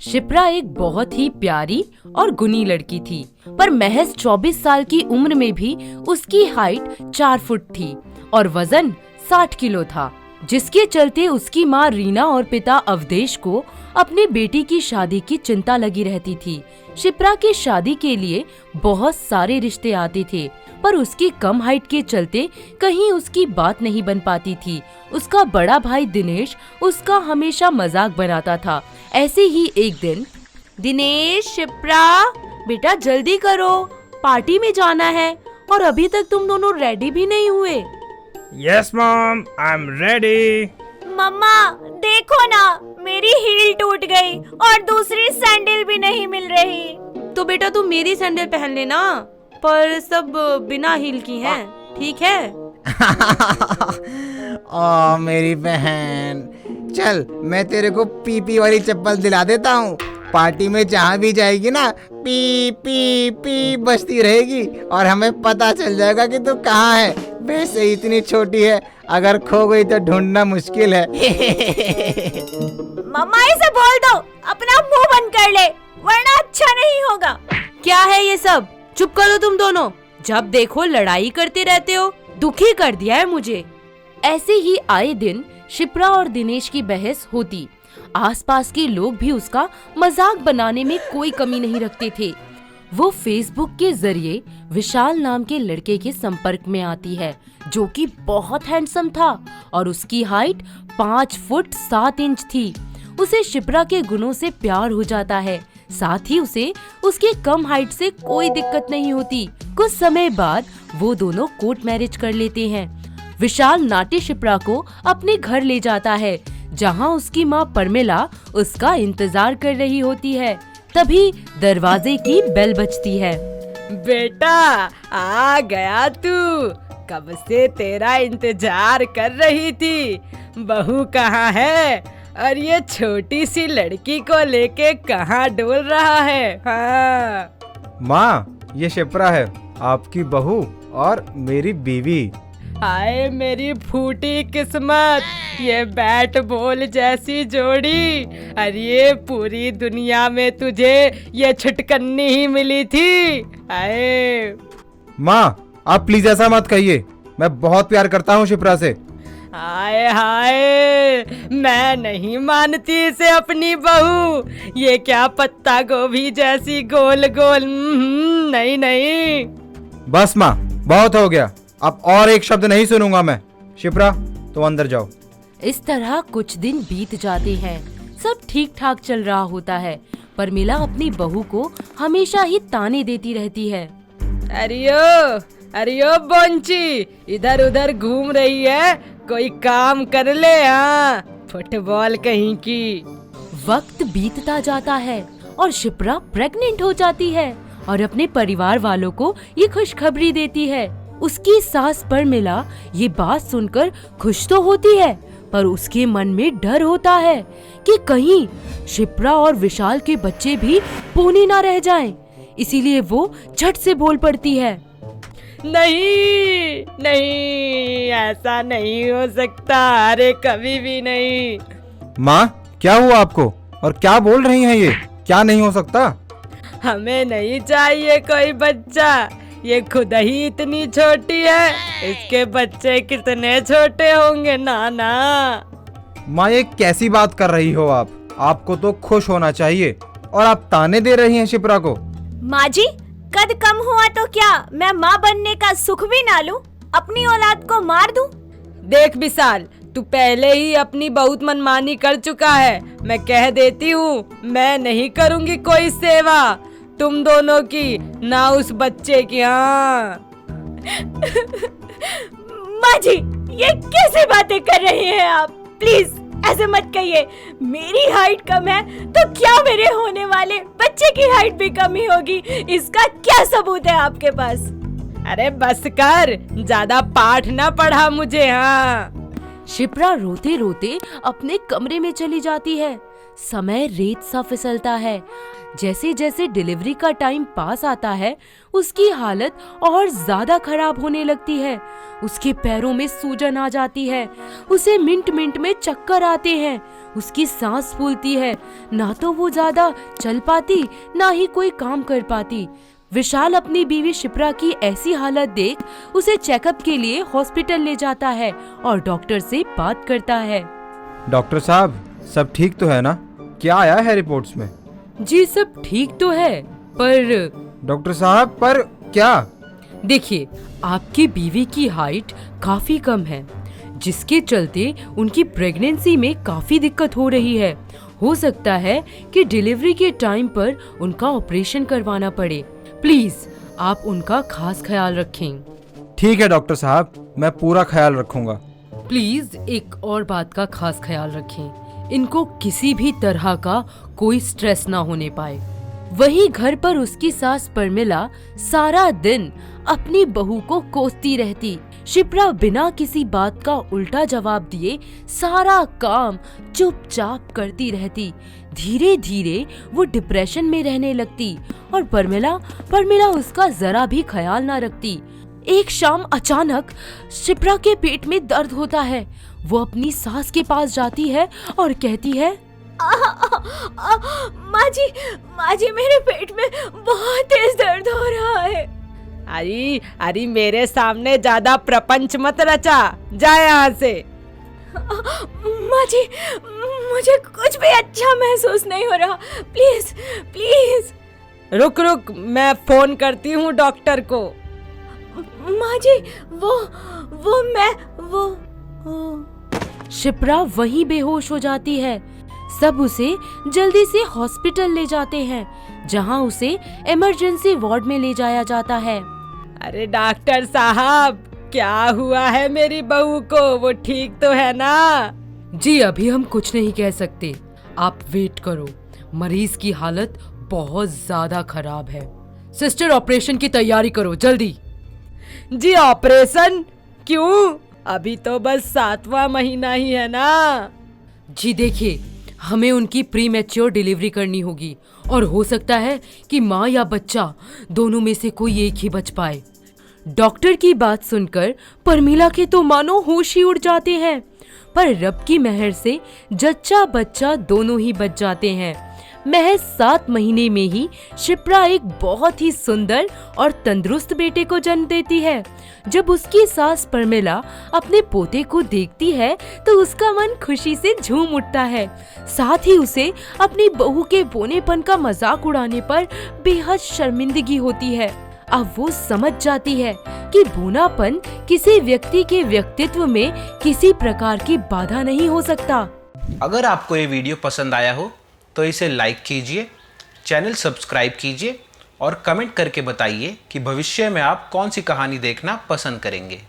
शिप्रा एक बहुत ही प्यारी और गुणी लड़की थी, पर महज 24 साल की उम्र में भी उसकी हाइट 4 फुट थी और वजन 60 किलो था, जिसके चलते उसकी माँ रीना और पिता अवधेश को अपनी बेटी की शादी की चिंता लगी रहती थी। शिप्रा की शादी के लिए बहुत सारे रिश्ते आते थे, पर उसकी कम हाइट के चलते कहीं उसकी बात नहीं बन पाती थी। उसका बड़ा भाई दिनेश उसका हमेशा मजाक बनाता था। ऐसे ही एक दिन, दिनेश, शिप्रा बेटा जल्दी करो, पार्टी में जाना है और अभी तक तुम दोनों रेडी भी नहीं हुए। Yes mom, I am ready. मम्मा देखो ना, मेरी हील टूट गई और दूसरी सैंडल भी नहीं मिल रही। तो बेटा तुम मेरी सैंडल पहन लेना, पर सब बिना हील की हैं, ठीक है? ओ मेरी बहन, चल मैं तेरे को पीपी वाली चप्पल दिला देता हूँ। पार्टी में जहाँ भी जाएगी ना, पी पी पी बजती रहेगी और हमें पता चल जाएगा कि तू कहाँ है। वैसे ही इतनी छोटी है, अगर खो गई तो ढूंढना मुश्किल है। मम्मा इसे बोल दो अपना मुंह बंद कर ले, वरना अच्छा नहीं होगा। क्या है ये सब? चुप करो तुम दोनों, जब देखो लड़ाई करते रहते हो, दुखी कर दिया है मुझे। ऐसे ही आए दिन शिप्रा और दिनेश की बहस होती। आसपास के लोग भी उसका मजाक बनाने में कोई कमी नहीं रखते थे। वो फेसबुक के जरिए विशाल नाम के लड़के के संपर्क में आती है, जो कि बहुत हैंडसम था और उसकी हाइट 5 फुट 7 इंच थी। उसे शिप्रा के गुणों से प्यार हो जाता है, साथ ही उसे उसकी कम हाइट से कोई दिक्कत नहीं होती। कुछ समय बाद वो दोनों कोर्ट मैरिज कर लेते हैं। विशाल नाटी शिप्रा को अपने घर ले जाता है, जहाँ उसकी माँ परमिला उसका इंतजार कर रही होती है। तभी दरवाजे की बेल बजती है। बेटा आ गया तू, कब से तेरा इंतजार कर रही थी। बहू कहाँ है और ये छोटी सी लड़की को लेके कहाँ डोल रहा है? हाँ माँ, ये शिप्रा है, आपकी बहू और मेरी बीवी। हाय मेरी फूटी किस्मत, ये बैट बॉल जैसी जोड़ी। अरे पूरी दुनिया में तुझे ये छुटकन्नी ही मिली थी। हाय माँ, आप प्लीज ऐसा मत कहिए, मैं बहुत प्यार करता हूँ शिप्रा से। हाय हाय, मैं नहीं मानती इसे अपनी बहू। ये क्या पत्ता गोभी जैसी गोल गोल। नहीं नहीं। बस माँ, बहुत हो गया, अब और एक शब्द नहीं सुनूंगा मैं। शिप्रा तुम अंदर जाओ। इस तरह कुछ दिन बीत जाते हैं। सब ठीक ठाक चल रहा होता है। परमिला अपनी बहू को हमेशा ही ताने देती रहती है। अरियो बोंची, इधर उधर घूम रही है, कोई काम कर ले। हाँ फुटबॉल कहीं की। वक्त बीतता जाता है और शिप्रा प्रेग्नेंट हो जाती है और अपने परिवार वालों को ये खुशखबरी देती है। उसकी सास परमिला ये बात सुनकर खुश तो होती है, पर उसके मन में डर होता है कि कहीं शिप्रा और विशाल के बच्चे भी पूने ना रह जाएं। इसीलिए वो झट से बोल पड़ती है। नहीं नहीं, ऐसा नहीं हो सकता। अरे कभी भी नहीं। माँ, क्या हुआ आपको और क्या बोल रही हैं ये? क्या नहीं हो सकता? हमें नहीं चाहिए कोई बच्चा, ये खुद ही इतनी छोटी है, इसके बच्चे कितने छोटे होंगे। नाना। माँ, ये कैसी बात कर रही हो आप? आपको तो खुश होना चाहिए और आप ताने दे रही हैं शिप्रा को। माँ जी, कद कम हुआ तो क्या मैं माँ बनने का सुख भी ना लूं, अपनी औलाद को मार दूं? देख विशाल, तू पहले ही अपनी बहुत मनमानी कर चुका है। मैं कह देती हूँ, मैं नहीं करूँगी कोई सेवा तुम दोनों की, ना उस बच्चे की। हाँ माँ जी, ये कैसी बातें कर रही हैं आप? प्लीज ऐसे मत कहिए। मेरी हाइट कम है तो क्या मेरे होने वाले बच्चे की हाइट भी कम ही होगी? इसका क्या सबूत है आपके पास? अरे बस कर, ज्यादा पाठ ना पढ़ा मुझे। हाँ शिप्रा रोते रोते अपने कमरे में चली जाती है। समय रेत सा फिसलता है। जैसे जैसे डिलीवरी का टाइम पास आता है, उसकी हालत और ज्यादा खराब होने लगती है। उसके पैरों में सूजन आ जाती है। उसे मिनट मिनट में चक्कर आते हैं। उसकी सांस फूलती है, ना तो वो ज्यादा चल पाती ना ही कोई काम कर पाती। विशाल अपनी बीवी शिप्रा की ऐसी हालत देख उसे चेकअप के लिए हॉस्पिटल ले जाता है और डॉक्टर से बात करता है। डॉक्टर साहब, सब ठीक तो है ना? क्या आया है रिपोर्ट्स में? जी सब ठीक तो है, पर डॉक्टर साहब, पर क्या? देखिए, आपकी बीवी की हाइट काफी कम है, जिसके चलते उनकी प्रेगनेंसी में काफी दिक्कत हो रही है। हो सकता है कि डिलीवरी के टाइम पर उनका ऑपरेशन करवाना पड़े। प्लीज आप उनका खास ख्याल रखें। ठीक है डॉक्टर साहब, मैं पूरा ख्याल रखूंगा। प्लीज एक और बात का खास ख्याल रखें, इनको किसी भी तरह का कोई स्ट्रेस ना होने पाए। वहीं घर पर उसकी सास परमिला सारा दिन अपनी बहू को कोसती रहती। शिप्रा बिना किसी बात का उल्टा जवाब दिए सारा काम चुपचाप करती रहती। धीरे धीरे वो डिप्रेशन में रहने लगती और परमिला उसका जरा भी ख्याल ना रखती। एक शाम अचानक शिप्रा के पेट में दर्द होता है। वो अपनी सास के पास जाती है और कहती है, माँ जी मेरे पेट में बहुत तेज दर्द हो रहा है। अरे मेरे सामने ज्यादा प्रपंच मत रचा, जा यहाँ से। माँ जी, मुझे कुछ भी अच्छा महसूस नहीं हो रहा, प्लीज प्लीज। रुक, मैं फोन करती हूँ डॉक्टर को। माँ जी, वो शिप्रा वहीं बेहोश हो जाती है। सब उसे जल्दी से हॉस्पिटल ले जाते हैं, जहां उसे इमरजेंसी वार्ड में ले जाया जाता है। अरे डॉक्टर साहब, क्या हुआ है मेरी बहू को? वो ठीक तो है ना? जी अभी हम कुछ नहीं कह सकते, आप वेट करो। मरीज की हालत बहुत ज्यादा खराब है। सिस्टर, ऑपरेशन की तैयारी करो जल्दी। जी ऑपरेशन? क्यों? अभी तो बस 7वां महीना ही है ना। जी देखिए, हमें उनकी प्री मैच्योर डिलीवरी करनी होगी और हो सकता है कि माँ या बच्चा दोनों में से कोई एक ही बच पाए। डॉक्टर की बात सुनकर परमिला के तो मानो होश ही उड़ जाते हैं, पर रब की मेहर से जच्चा बच्चा दोनों ही बच जाते हैं। महज 7 महीने में ही शिप्रा एक बहुत ही सुंदर और तंदुरुस्त बेटे को जन्म देती है। जब उसकी सास परमिला अपने पोते को देखती है तो उसका मन खुशी से झूम उठता है। साथ ही उसे अपनी बहू के बोनेपन का मजाक उड़ाने पर बेहद शर्मिंदगी होती है। अब वो समझ जाती है कि बोनापन किसी व्यक्ति के व्यक्तित्व में किसी प्रकार की बाधा नहीं हो सकता। अगर आपको ये वीडियो पसंद आया हो तो इसे लाइक कीजिए, चैनल सब्सक्राइब कीजिए और कमेंट करके बताइए कि भविष्य में आप कौन सी कहानी देखना पसंद करेंगे।